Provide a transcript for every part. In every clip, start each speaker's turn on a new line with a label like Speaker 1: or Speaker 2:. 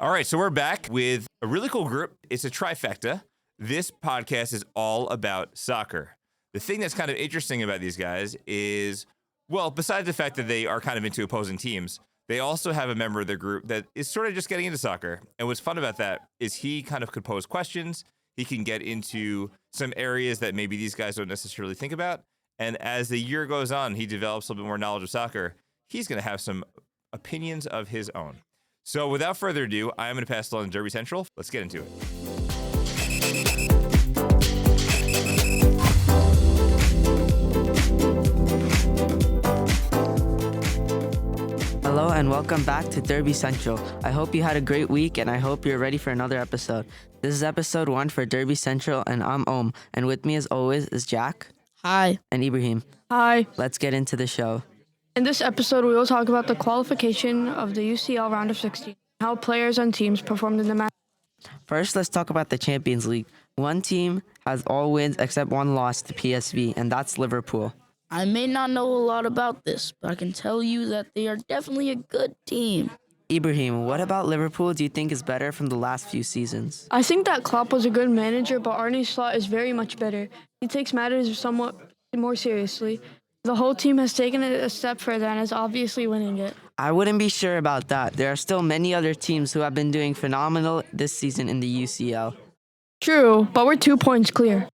Speaker 1: All right, so we're back with a really cool group. It's a trifecta. This podcast is all about soccer. The thing that's kind of interesting about these guys is, well, besides the fact that they are kind of into opposing teams, they also have a member of their group that is sort of just getting into soccer. And what's fun about that is he kind of could pose questions. He can get into some areas that maybe these guys don't necessarily think about. And as the year goes on, he develops a little bit more knowledge of soccer. He's going to have some opinions of his own. So without further ado, I'm going to pass it on to Derby Central. Let's get into it.
Speaker 2: Hello and welcome back to Derby Central. I hope you had a great week and I hope you're ready for another episode. This is episode 1 for Derby Central and I'm Om. And with me as always is Jack.
Speaker 3: Hi.
Speaker 2: And Ibraheem.
Speaker 3: Hi.
Speaker 2: Let's get into the show.
Speaker 3: In this episode, we will talk about the qualification of the UCL Round of 16, how players and teams performed in the match.
Speaker 2: First, let's talk about the Champions League. One team has all wins except one loss to PSV, and that's Liverpool.
Speaker 4: I may not know a lot about this, but I can tell you that they are definitely a good team.
Speaker 2: Ibraheem, what about Liverpool do you think is better from the last few seasons?
Speaker 3: I think that Klopp was a good manager, but Arne Slot is very much better. He takes matters somewhat more seriously. The whole team has taken it a step further and is obviously winning it.
Speaker 2: I wouldn't be sure about that. There are still many other teams who have been doing phenomenal this season in the UCL.
Speaker 3: True, but we're 2 points clear.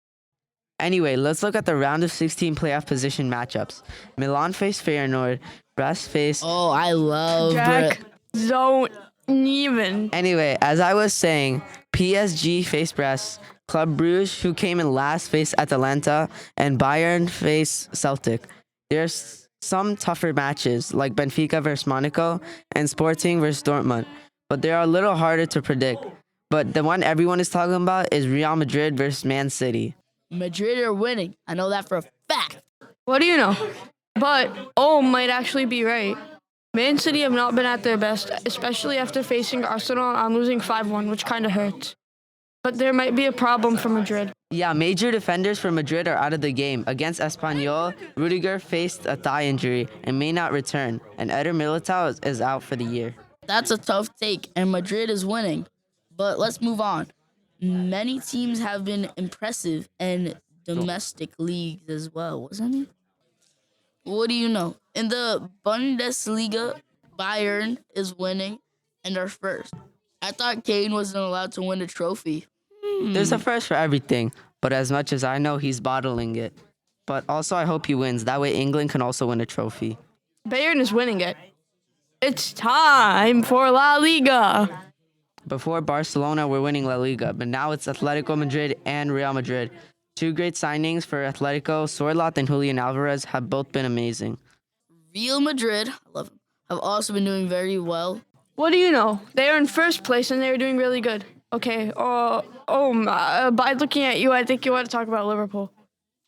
Speaker 2: Anyway, let's look at the round of 16 playoff position matchups. Milan face Feyenoord, Brest face...
Speaker 4: Oh, I love
Speaker 3: Jack, don't even.
Speaker 2: Anyway, as I was saying, PSG face Brest, Club Brugge, who came in last, face Atalanta, and Bayern face Celtic. There's some tougher matches, like Benfica versus Monaco and Sporting versus Dortmund, but they are a little harder to predict. But the one everyone is talking about is Real Madrid versus Man City.
Speaker 4: Madrid are winning. I know that for a fact.
Speaker 3: What do you know? But might actually be right. Man City have not been at their best, especially after facing Arsenal and losing 5-1, which kind of hurts. But there might be a problem for Madrid.
Speaker 2: Yeah, major defenders for Madrid are out of the game. Against Espanyol, Rudiger faced a thigh injury and may not return, and Eder Militao is out for the year.
Speaker 4: That's a tough take, and Madrid is winning. But let's move on. Many teams have been impressive in domestic leagues as well, wasn't it? What do you know? In the Bundesliga, Bayern is winning and are first. I thought Kane wasn't allowed to win a trophy.
Speaker 2: There's a first for everything, but as much as I know, he's bottling it. But also, I hope he wins. That way, England can also win a trophy.
Speaker 3: Bayern is winning it. It's time for La Liga.
Speaker 2: Before Barcelona were winning La Liga, but now it's Atletico Madrid and Real Madrid. Two great signings for Atletico, Sorloth and Julian Alvarez, have both been amazing.
Speaker 4: Real Madrid, I love them, have also been doing very well.
Speaker 3: What do you know? They are in first place and they are doing really good. Okay. By looking at you, I think you want to talk about Liverpool.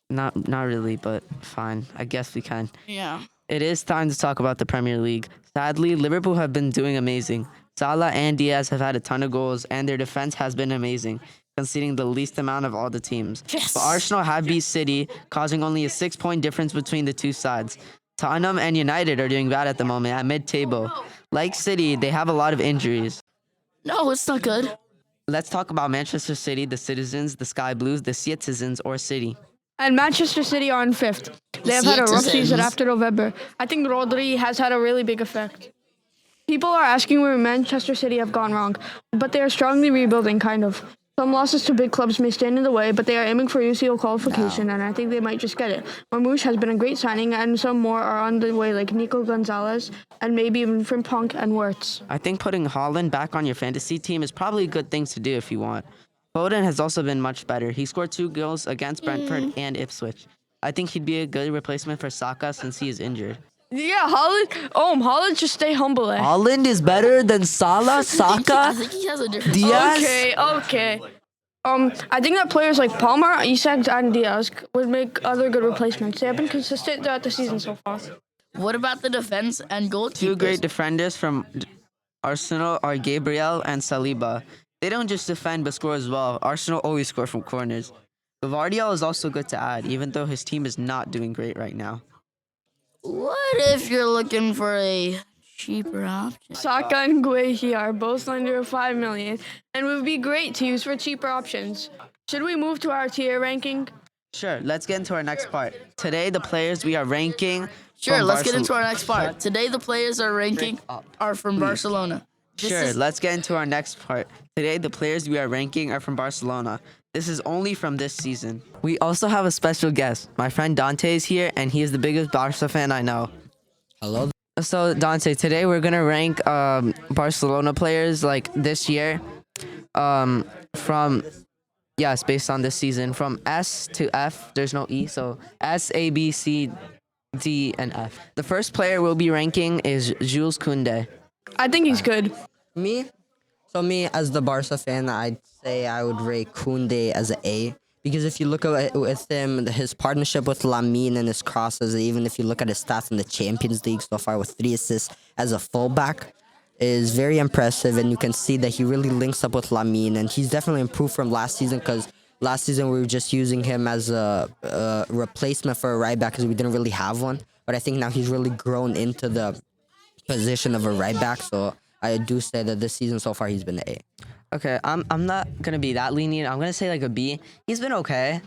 Speaker 2: Not really, but fine. I guess we can.
Speaker 4: Yeah.
Speaker 2: It is time to talk about the Premier League. Sadly, Liverpool have been doing amazing. Salah and Diaz have had a ton of goals, and their defense has been amazing, conceding the least amount of all the teams.
Speaker 4: Yes.
Speaker 2: But Arsenal have beat City, causing only a 6-point difference between the two sides. Tottenham and United are doing bad at the moment at mid-table. Like City, they have a lot of injuries.
Speaker 4: No, it's not good.
Speaker 2: Let's talk about Manchester City, the Citizens, the Sky Blues, the Citizens, or City.
Speaker 3: And Manchester City are in fifth. They have had a rough season after November. I think Rodri has had a really big effect. People are asking where Manchester City have gone wrong, but they are strongly rebuilding, kind of. Some losses to big clubs may stand in the way, but they are aiming for UCL qualification, and I think they might just get it. Marmoush has been a great signing, and some more are on the way, like Nico Gonzalez, and maybe even Frimpong and Wirtz.
Speaker 2: I think putting Haaland back on your fantasy team is probably a good thing to do if you want. Foden has also been much better. He scored 2 goals against Brentford and Ipswich. I think he'd be a good replacement for Saka since he is injured.
Speaker 3: Yeah, Haaland just stay humble.
Speaker 2: Haaland is better than Salah, Saka,
Speaker 4: I think he has a different...
Speaker 2: Diaz.
Speaker 3: Okay. I think that players like Palmer, Isak, and Diaz would make other good replacements. They have been consistent throughout the season so far.
Speaker 4: What about the defense and goalkeepers?
Speaker 2: 2 great defenders from Arsenal are Gabriel and Saliba. They don't just defend but score as well. Arsenal always score from corners. Gvardiol is also good to add, even though his team is not doing great right now.
Speaker 4: What if you're looking for a cheaper option.
Speaker 3: Saka and Guehi are both under 5 million and would be great to use for cheaper options. Should we move to our tier ranking?
Speaker 2: Sure, let's get into our next part. Today, the players we are ranking.
Speaker 4: Sure,
Speaker 2: from
Speaker 4: let's get into
Speaker 2: Barcel-
Speaker 4: our next part. Today, the players are ranking are from Barcelona.
Speaker 2: Sure, let's get into our next part. Today, the players we are ranking are from Barcelona. This is only from this season. We also have a special guest. My friend Dante is here, and he is the biggest Barca fan I know.
Speaker 5: Hello.
Speaker 2: So, Dante, today we're going to rank Barcelona players like this year from, yes, based on this season. From S to F, there's no E, so S, A, B, C, D, and F. The first player we'll be ranking is Jules Koundé.
Speaker 3: I think he's good.
Speaker 5: Me? So me, as the Barca fan, I'd say I would rate Koundé as an A. Because if you look at it with him, his partnership with Lamine and his crosses, even if you look at his stats in the Champions League so far with 3 assists as a fullback, is very impressive. And you can see that he really links up with Lamine. And he's definitely improved from last season, because last season we were just using him as a replacement for a right back because we didn't really have one. But I think now he's really grown into the position of a right back. So I do say that this season so far he's been an A.
Speaker 2: Okay, I'm not gonna be that lenient. I'm gonna say like a B. He's been okay.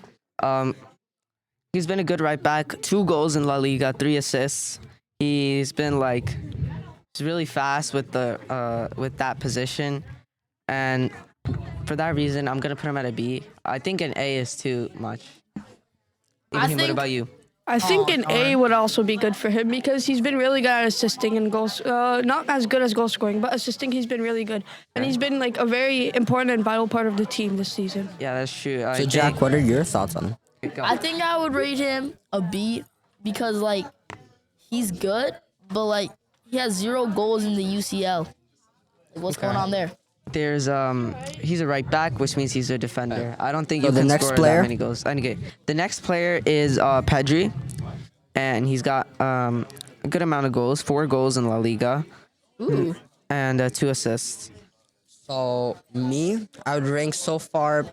Speaker 2: He's been a good right back. 2 goals in La Liga, 3 assists. He's been like, he's really fast with the with that position, and for that reason, I'm gonna put him at a B. I think an A is too much. Ibrahim, what
Speaker 4: think-
Speaker 2: about you?
Speaker 3: I think an A would also be good for him because he's been really good at assisting and goals. Not as good as goal scoring, but assisting, he's been really good. And he's been like a very important and vital part of the team this season.
Speaker 2: Yeah, that's true.
Speaker 5: So Jack, what are your thoughts on him?
Speaker 4: I think I would rate him a B because like he's good, but like he has 0 goals in the UCL. Like, what's going on there?
Speaker 2: There's he's a right back, which means he's a defender. I don't think
Speaker 5: So
Speaker 2: you
Speaker 5: the
Speaker 2: can
Speaker 5: next
Speaker 2: score
Speaker 5: player?
Speaker 2: that many goals. Okay, the next player is Pedri, and he's got a good amount of goals, 4 goals in La Liga,
Speaker 4: Ooh.
Speaker 2: and 2 assists.
Speaker 5: So me, I would rank so far.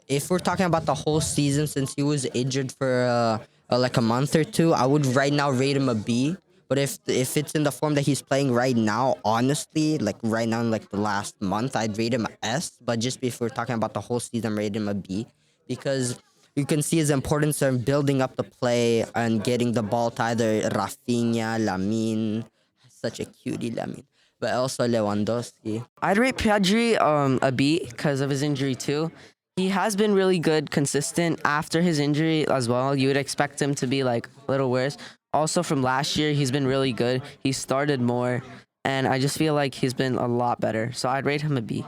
Speaker 5: If we're talking about the whole season, since he was injured for like a month or 2, I would right now rate him a B. But if it's in the form that he's playing right now, honestly, like right now, like the last month, I'd rate him a S. But just if we're talking about the whole season, rate him a B, because you can see his importance in building up the play and getting the ball to either Rafinha, Lamine, such a cutie Lamine, but also Lewandowski.
Speaker 2: I'd rate Pedri a B because of his injury too. He has been really good, consistent after his injury as well. You would expect him to be like a little worse. Also from last year, he's been really good. He started more, and I just feel like he's been a lot better. So I'd rate him a B.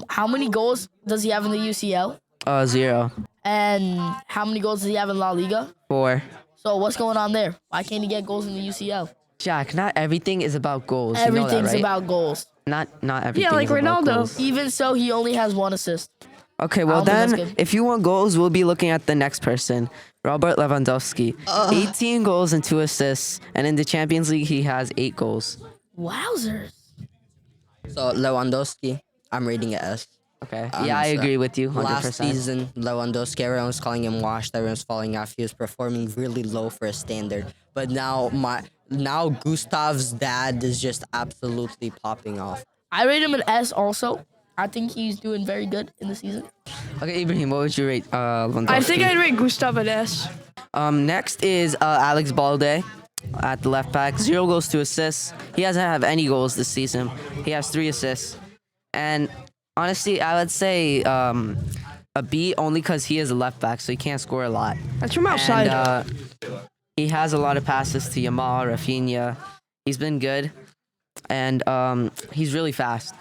Speaker 4: How many goals does he have in the UCL?
Speaker 2: 0.
Speaker 4: And how many goals does he have in La Liga?
Speaker 2: 4.
Speaker 4: So what's going on there? Why can't he get goals in the UCL?
Speaker 2: Jack, not everything is about goals. You know that,
Speaker 4: Everything's
Speaker 2: right?
Speaker 4: about goals.
Speaker 2: Not everything.
Speaker 3: like
Speaker 2: is about
Speaker 3: Ronaldo.
Speaker 2: goals.
Speaker 4: Even so, he only has 1 assist.
Speaker 2: Okay,
Speaker 4: I
Speaker 2: well
Speaker 4: don't think
Speaker 2: then,
Speaker 4: that's good.
Speaker 2: if you want goals, we'll be looking at the next person, Robert Lewandowski. 18 goals and 2 assists, and in the Champions League, he has 8 goals.
Speaker 4: Wowzers.
Speaker 5: So Lewandowski, I'm rating it S.
Speaker 2: Okay, yeah, I
Speaker 5: so
Speaker 2: agree with you, 100%.
Speaker 5: Last season, Lewandowski, everyone was calling him washed. Everyone's falling off. He was performing really low for a standard. But now Gustav's dad is just absolutely popping off.
Speaker 4: I rate him an S also. I think he's doing very good in the season.
Speaker 2: Okay, Ibrahim, what would you rate Lewandowski?
Speaker 3: I think I'd rate Gustav an S.
Speaker 2: Next is Alex Balde at the left back. 0 goals, 2 assists. He doesn't have any goals this season. He has 3 assists. And honestly, I would say a B only because he is a left back, so he can't score a lot.
Speaker 3: That's from outside.
Speaker 2: And he has a lot of passes to Yamal, Rafinha. He's been good, and he's really fast.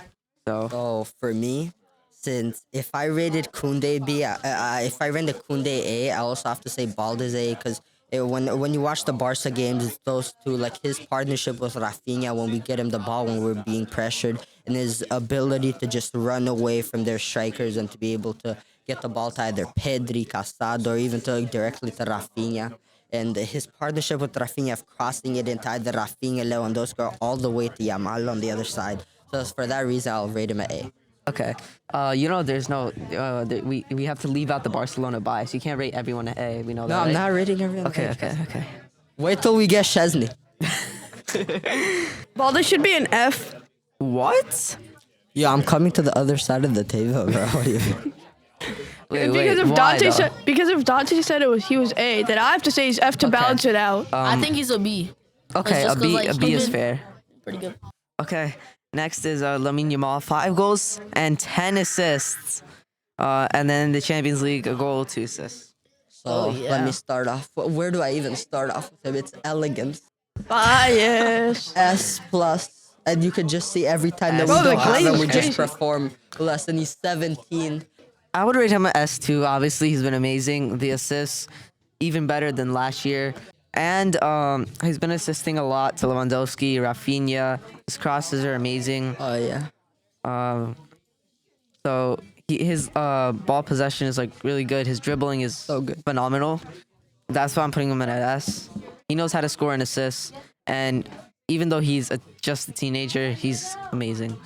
Speaker 5: So for me, since if I rated Koundé B, if I rated Koundé A, I also have to say Balde's A, because when you watch the Barca games, it's those two, like his partnership with Rafinha when we get him the ball when we're being pressured, and his ability to just run away from their strikers and to be able to get the ball to either Pedri, Casado, or even to directly to Rafinha. And his partnership with Rafinha of crossing it into either Rafinha, Lewandowski, or all the way to Yamal on the other side. So for that reason, I'll rate him an A.
Speaker 2: Okay. There's no. We have to leave out the Barcelona bias. You can't rate everyone an A. We know that.
Speaker 5: No, I'm
Speaker 2: right?
Speaker 5: not rating everyone.
Speaker 2: Okay.
Speaker 5: Wait till we get Chesney.
Speaker 3: Balde should be an F.
Speaker 2: What?
Speaker 5: Yeah, I'm coming to the other side of the table, bro. What do you mean?
Speaker 3: Because if Dante said he was A, then I have to say he's F to balance it out.
Speaker 4: I think he's a B.
Speaker 2: Okay,
Speaker 4: That's
Speaker 2: a
Speaker 4: just 'cause,
Speaker 2: B,
Speaker 4: like,
Speaker 2: a B
Speaker 4: he's
Speaker 2: is
Speaker 4: been
Speaker 2: fair.
Speaker 4: Pretty good.
Speaker 2: Okay, next is Lamine Yamal, 5 goals and 10 assists. And then the Champions League, a goal, 2 assists.
Speaker 5: So
Speaker 4: yeah.
Speaker 5: let me start off. Where do I even start off with him? It's elegance.
Speaker 3: Bias.
Speaker 5: S plus. And you could just see every time that we
Speaker 3: Bro, the
Speaker 5: don't have him,
Speaker 3: glaze
Speaker 5: we
Speaker 3: is
Speaker 5: just
Speaker 3: crazy.
Speaker 5: perform less. And he's 17.
Speaker 2: I would rate him an S2. Obviously, he's been amazing. The assists, even better than last year. And he's been assisting a lot to Lewandowski, Rafinha. His crosses are amazing.
Speaker 5: Oh, yeah.
Speaker 2: So his ball possession is like really good. His dribbling is
Speaker 5: So good.
Speaker 2: phenomenal. That's why I'm putting him in an S. He knows how to score and assist. And even though he's just a teenager, he's amazing.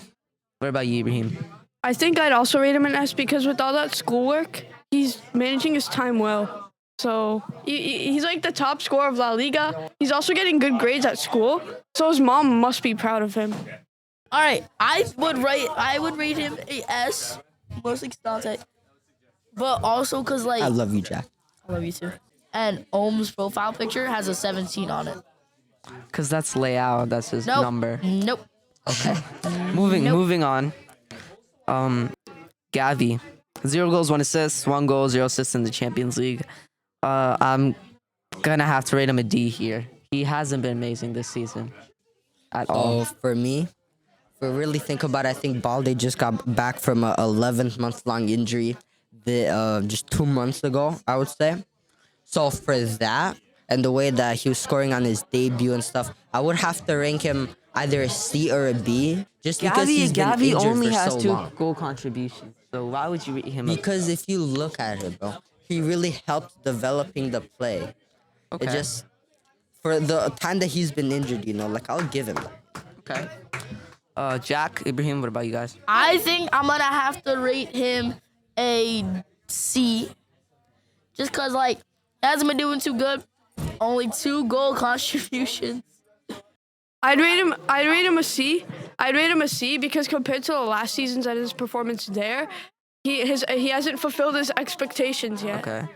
Speaker 2: What about you, Ibraheem?
Speaker 3: I think I'd also rate him an S because with all that schoolwork, he's managing his time well. So he's like the top scorer of La Liga. He's also getting good grades at school. So his mom must be proud of him.
Speaker 4: All right, I would rate him a S, mostly 'cause Dante, but also because like
Speaker 5: I love you, Jack.
Speaker 4: I love you too. And Ohm's profile picture has a 17 on it.
Speaker 2: Because that's Leao. That's his
Speaker 4: Nope.
Speaker 2: number.
Speaker 4: Nope.
Speaker 2: Moving on. Gavi. 0 goals, 1 assist. 1 goal, 0 assists in the Champions League. I'm gonna have to rate him a D here. He hasn't been amazing this season at all.
Speaker 5: Oh, for me, if we really think about it, I think Balde just got back from a 11-month-long injury just 2 months ago, I would say. So for that, and the way that he was scoring on his debut and stuff, I would have to rank him either a C or a B, just because he's been
Speaker 2: Gavi
Speaker 5: injured
Speaker 2: only
Speaker 5: for
Speaker 2: has
Speaker 5: so
Speaker 2: 2
Speaker 5: long.
Speaker 2: goal contributions. So why would you rate him a
Speaker 5: Because if you look at it, bro, he really helped developing the play.
Speaker 2: Okay.
Speaker 5: It just, for the time that he's been injured, like, I'll give him that.
Speaker 2: Okay. Jack, Ibraheem, what about you guys?
Speaker 4: I think I'm gonna have to rate him a C, just cause like hasn't been doing too good. Only 2 goal contributions.
Speaker 3: I'd rate him a C. I'd rate him a C because compared to the last seasons and his performance there, he hasn't fulfilled his expectations yet.
Speaker 2: Okay.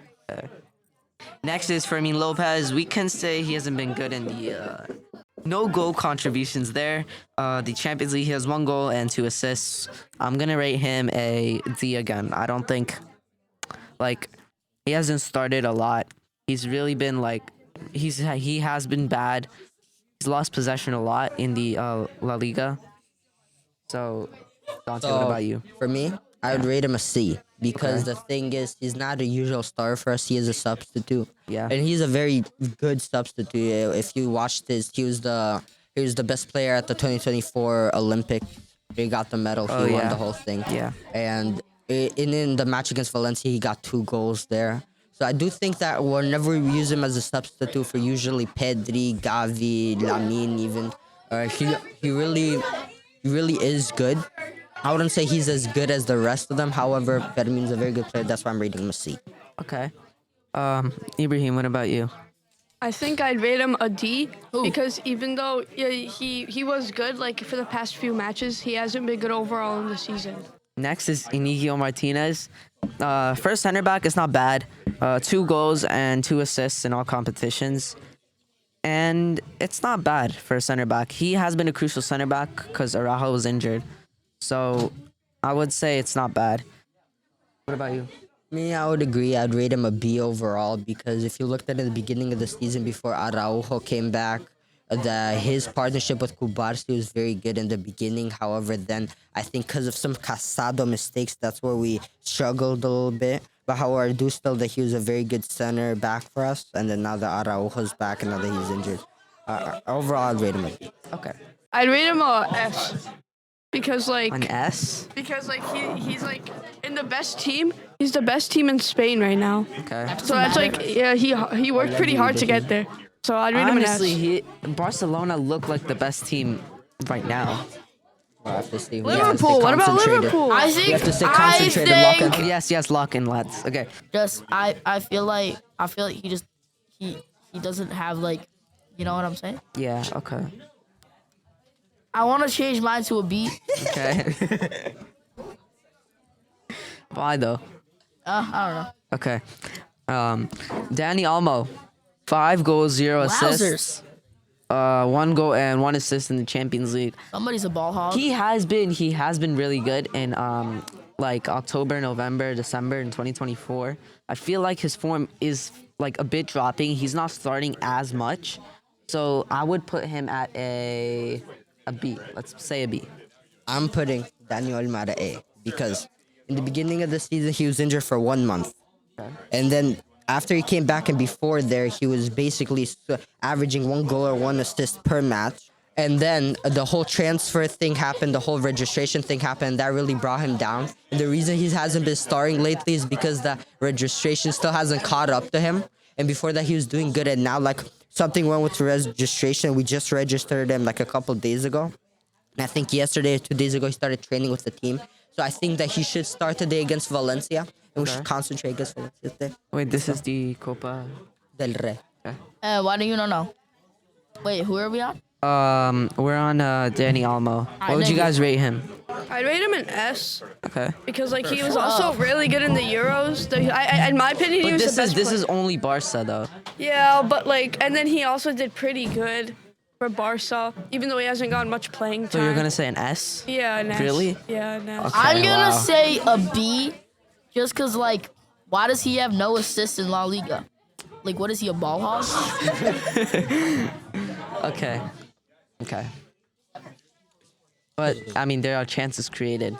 Speaker 2: Next is Fermin Lopez. We can say he hasn't been good in the no goal contributions there. The Champions League, he has 1 goal and 2 assists. I'm gonna rate him a D again. I don't think he hasn't started a lot. He's really been he has been bad. He's lost possession a lot in the La Liga. So, Dante, what about you?
Speaker 5: For me, I would rate him a C because the thing is, he's not a usual starter for us. He is a substitute.
Speaker 2: Yeah.
Speaker 5: And he's a very good substitute. If you watched he was the best player at the 2024 Olympics. He got the medal. He won the whole thing.
Speaker 2: Yeah.
Speaker 5: And in the match against Valencia, he got 2 goals there. So I do think that whenever we use him as a substitute for usually Pedri, Gavi, Lamine even, he really is good. I wouldn't say he's as good as the rest of them. However, Fermin's a very good player. That's why I'm rating him a C.
Speaker 2: Okay. Ibraheem, what about you?
Speaker 3: I think I'd rate him a D because even though he was good for the past few matches, he hasn't been good overall in the season.
Speaker 2: Next is Inigo Martinez. First center back is not bad. 2 goals and 2 assists in all competitions. And it's not bad for a center back. He has been a crucial center back because Araujo was injured. So I would say it's not bad. What about you?
Speaker 5: Me, I would agree. I'd rate him a B overall because if you looked at it at the beginning of the season before Araujo came back, his partnership with Kubarsi was very good in the beginning. However, then I think because of some Casado mistakes, that's where we struggled a little bit. But however, I do still that he was a very good center back for us. And then now that Araujo's back and now that he's injured, overall, I'd rate him a B.
Speaker 2: Okay.
Speaker 3: I'd rate him a S because
Speaker 2: An S?
Speaker 3: because he's in the best team. He's the best team in Spain right now.
Speaker 2: Okay.
Speaker 3: So that's he worked pretty hard to get there. So I'd rate him an S.
Speaker 2: Honestly, Barcelona look like the best team right now.
Speaker 5: We'll have to see.
Speaker 3: Liverpool. What about Liverpool?
Speaker 4: I
Speaker 5: We
Speaker 4: think
Speaker 5: have to stay concentrated, lock in.
Speaker 2: Yes, lock in, lads. Okay.
Speaker 4: just I feel like he doesn't have You know what I'm saying?
Speaker 2: Yeah. Okay.
Speaker 4: I want to change mine to a B.
Speaker 2: Okay. Why though?
Speaker 4: I don't know.
Speaker 2: Okay. Danny Almo, 5 goals, 0 assists.
Speaker 4: Wowzers.
Speaker 2: 1 goal and 1 assist in the Champions League.
Speaker 4: Somebody's a ball hog.
Speaker 2: He has been really good in like October, November, December in 2024. I feel like his form is like a bit dropping. He's not starting as much. So I would put him at a B. Let's say a B.
Speaker 5: I'm putting Daniel Almo at A because in the beginning of the season he was injured for 1 month, and then after he came back and before there he was basically averaging 1 goal or 1 assist per match. And then the whole transfer thing happened, the whole registration thing happened. That really brought him down. And the reason he hasn't been starting lately is because the registration still hasn't caught up to him. And before that, he was doing good. And now, like, something wrong with the registration. We just registered him, like, a couple days ago. And I think yesterday or 2 days ago, he started training with the team. So I think that he should start today against Valencia. And we should concentrate against Valencia today.
Speaker 2: Wait, this is the Copa
Speaker 5: Del Rey.
Speaker 4: Why do you not know? Wait, who are we on?
Speaker 2: We're on Danny Almo.
Speaker 4: I
Speaker 2: What would you
Speaker 4: know
Speaker 2: guys rate him?
Speaker 3: I'd rate him an S
Speaker 2: Okay.
Speaker 3: because like he was also really good in the Euros. In my opinion, he
Speaker 2: But
Speaker 3: was the best.
Speaker 2: this
Speaker 3: player.
Speaker 2: is only Barca though.
Speaker 3: Yeah, but like, and then he also did pretty good for Barca, even though he hasn't gotten much playing time.
Speaker 2: So you're gonna say an S?
Speaker 3: Yeah, an S.
Speaker 2: Really?
Speaker 3: Yeah, an S.
Speaker 2: Okay.
Speaker 4: I'm gonna
Speaker 2: wow.
Speaker 4: say a B, just cause like, why does he have no assists in La Liga? Like, what is he, a ball hog?
Speaker 2: Okay. Okay. But I mean, there are chances created.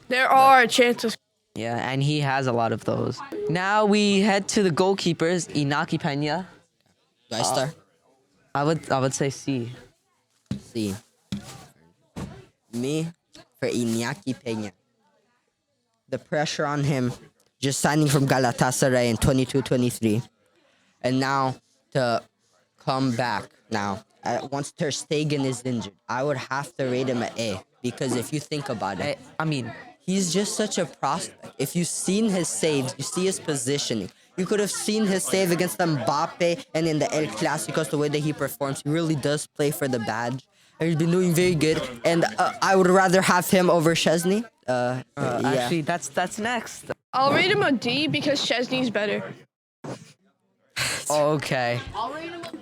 Speaker 3: There are chances.
Speaker 2: Yeah, and he has a lot of those. Now we head to the goalkeepers. Inaki Peña.
Speaker 5: Do I start?
Speaker 2: I would say C.
Speaker 5: See. Me, for Iñaki Peña. The pressure on him, just signing from Galatasaray in 22-23. And now to come back now. Once Ter Stegen is injured, I would have to rate him an A. Because if you think about it,
Speaker 2: I mean,
Speaker 5: he's just such a prospect. If you've seen his saves, you see his positioning. You could have seen his save against Mbappe and in the El Clásicos, the way that he performs. He really does play for the badge. And he's been doing very good. And I would rather have him over Szczesny. Yeah.
Speaker 2: actually, that's next.
Speaker 3: I'll rate him a D because Chesney's better.
Speaker 2: Okay.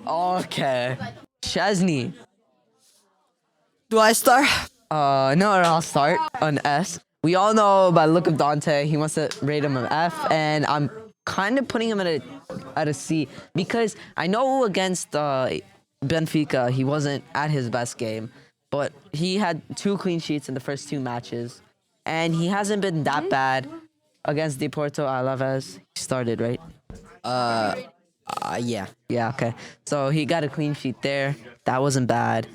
Speaker 2: Okay. Szczesny.
Speaker 5: Do I start?
Speaker 2: No, I'll start on S. We all know by the look of Dante, he wants to rate him an F, and I'm kind of putting him at a C because I know against Benfica he wasn't at his best game, but he had 2 clean sheets in the first 2 matches, and he hasn't been that bad against Deporto Alaves. He started, right?
Speaker 5: Yeah.
Speaker 2: Yeah, okay. So he got a clean sheet there. That wasn't bad.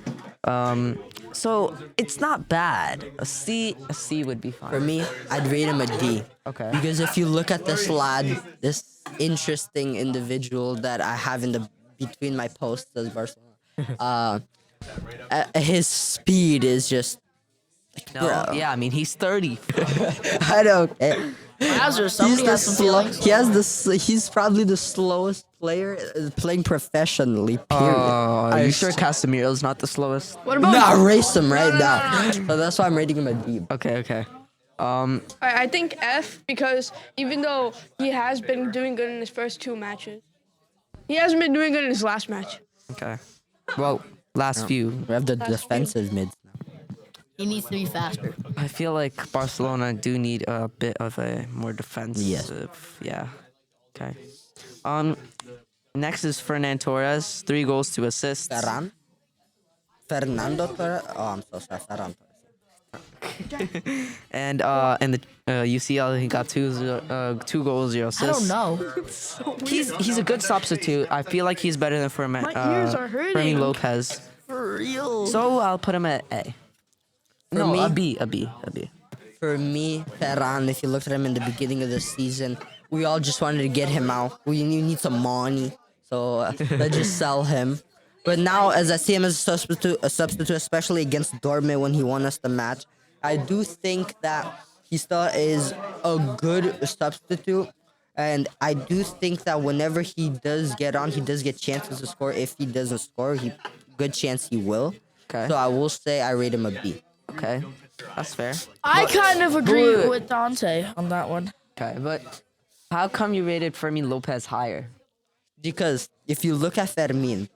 Speaker 2: So it's not bad. A C would be fine.
Speaker 5: For me, I'd rate him a D.
Speaker 2: Okay.
Speaker 5: Because if you look at this lad, this interesting individual that I have in the between my posts as Barcelona, his speed is just.
Speaker 2: No,
Speaker 5: Bro.
Speaker 2: yeah, I mean he's 30.
Speaker 5: I don't.
Speaker 4: Wowzers, somebody has some feelings.
Speaker 5: He has this. He's probably the slowest player playing professionally. Period.
Speaker 2: Are you sure Casemiro's not the slowest?
Speaker 3: What about?
Speaker 5: Nah, race him right now. So that's why I'm rating him a D.
Speaker 2: Okay.
Speaker 3: I think F because even though he has been doing good in his first 2 matches, he hasn't been doing good in his last match.
Speaker 2: Okay. Well, last few.
Speaker 5: We have the defensive mids now.
Speaker 4: He needs to be faster.
Speaker 2: I feel like Barcelona do need a bit of a more defensive. Yeah. Okay. Next is Fernan Torres, 3 goals, 2 assists.
Speaker 5: Fernando Torres. Oh, I'm so sorry, Ferran Torres.
Speaker 2: And in the UCL, he got 2 goals, 0
Speaker 4: I
Speaker 2: assists.
Speaker 4: don't know.
Speaker 2: He's a good substitute. I feel like he's better than
Speaker 3: My ears are hurting.
Speaker 2: Fermin Lopez.
Speaker 4: For real.
Speaker 2: So I'll put him at A. No,
Speaker 5: me?
Speaker 2: a B.
Speaker 5: For me, Ferran, if you looked at him in the beginning of the season, we all just wanted to get him out. We need some money, so let's just sell him. But now, as I see him as a substitute, especially against Dortmund when he won us the match, I do think that he still is a good substitute. And I do think that whenever he does get on, he does get chances to score. If he doesn't score, good chance he will.
Speaker 2: Okay.
Speaker 5: So I will say I rate him a B.
Speaker 2: Okay, that's fair.
Speaker 4: I kind of agree
Speaker 2: wait.
Speaker 4: with Dante on that one.
Speaker 2: Okay, but how come you rated Fermin Lopez higher?
Speaker 5: Because if you look at Fermin,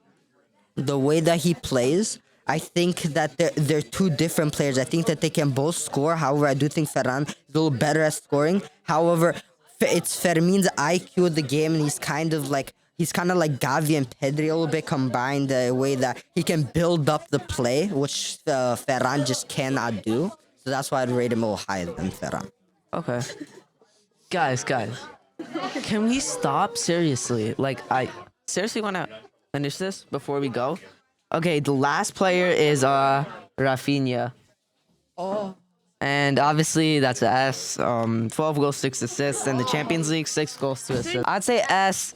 Speaker 5: the way that he plays, I think that they're two different players. I think that they can both score. However, I do think Ferran is a little better at scoring. However, it's Fermin's IQ of the game, and he's kind of like Gavi and Pedri a little bit combined, the way that he can build up the play, which Ferran just cannot do. So that's why I'd rate him a little higher than Ferran.
Speaker 2: Okay. Guys, can we stop? Seriously. Like, I seriously want to finish this before we go. Okay, the last player is Rafinha.
Speaker 5: Oh.
Speaker 2: And obviously, that's a S. 12 goals, 6 assists. And the Champions League, 6 goals, 2 assists. I'd say S,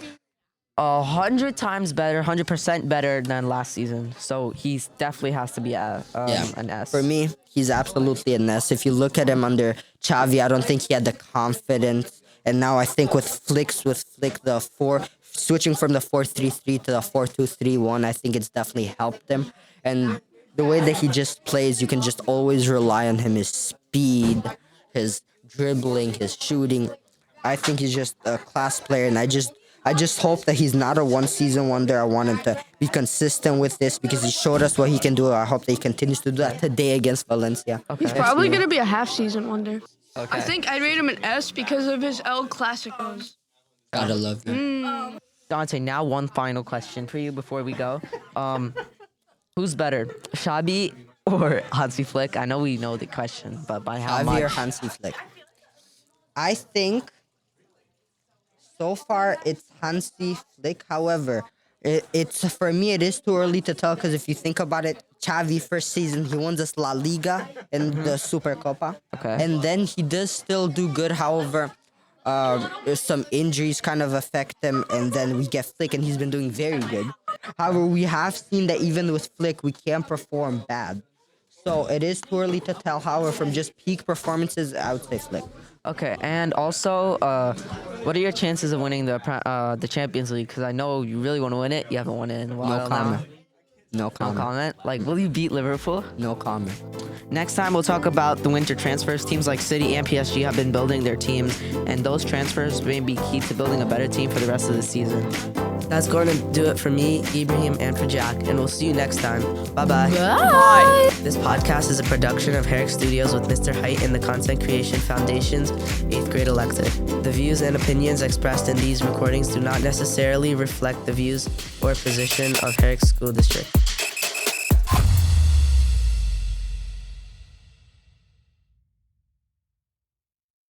Speaker 2: 100 times better, 100% better than last season. So he definitely has to be an S.
Speaker 5: For me, he's absolutely an S. If you look at him under Xavi, I don't think he had the confidence. And now I think with Flick, switching from the 4-3-3 to the 4-2-3-1, I think it's definitely helped him. And the way that he just plays, you can just always rely on him. His speed, his dribbling, his shooting. I think he's just a class player, and I just hope that he's not a one-season wonder. I want him to be consistent with this because he showed us what he can do. I hope that he continues to do that today against Valencia.
Speaker 2: Okay.
Speaker 3: He's probably going to be a half-season wonder.
Speaker 2: Okay.
Speaker 3: I think I'd rate him an S because of his El Clasicos.
Speaker 5: Gotta love you.
Speaker 2: Dante, now one final question for you before we go. Who's better, Xabi or Hansi Flick? I know we know the question, but by how
Speaker 5: Xavi or
Speaker 2: much?
Speaker 5: Hansi Flick? I think so far it's Hansi Flick. However, it's for me it is too early to tell because if you think about it, Xavi first season he won this La Liga and the Supercopa,
Speaker 2: Okay.
Speaker 5: and then he does still do good. However, some injuries kind of affect him, and then we get Flick, and he's been doing very good. However, we have seen that even with Flick, we can perform bad. So it is too early to tell. However, from just peak performances, I would say Flick.
Speaker 2: Okay, and also, what are your chances of winning the Champions League? Because I know you really want to win it. You haven't won it in a while
Speaker 5: No
Speaker 2: now.
Speaker 5: comment. No
Speaker 2: No
Speaker 5: comment.
Speaker 2: comment. Like, will you beat Liverpool?
Speaker 5: No comment.
Speaker 2: Next time, we'll talk about the winter transfers. Teams like City and PSG have been building their teams, and those transfers may be key to building a better team for the rest of the season. That's going to do it for me, Ibraheem, and for Jack, and we'll see you next time. Bye-bye.
Speaker 4: Bye.
Speaker 2: This podcast is a production of Herrick Studios with Mr. Height and the Content Creation Foundation's 8th grade elective. The views and opinions expressed in these recordings do not necessarily reflect the views or position of Herrick School District.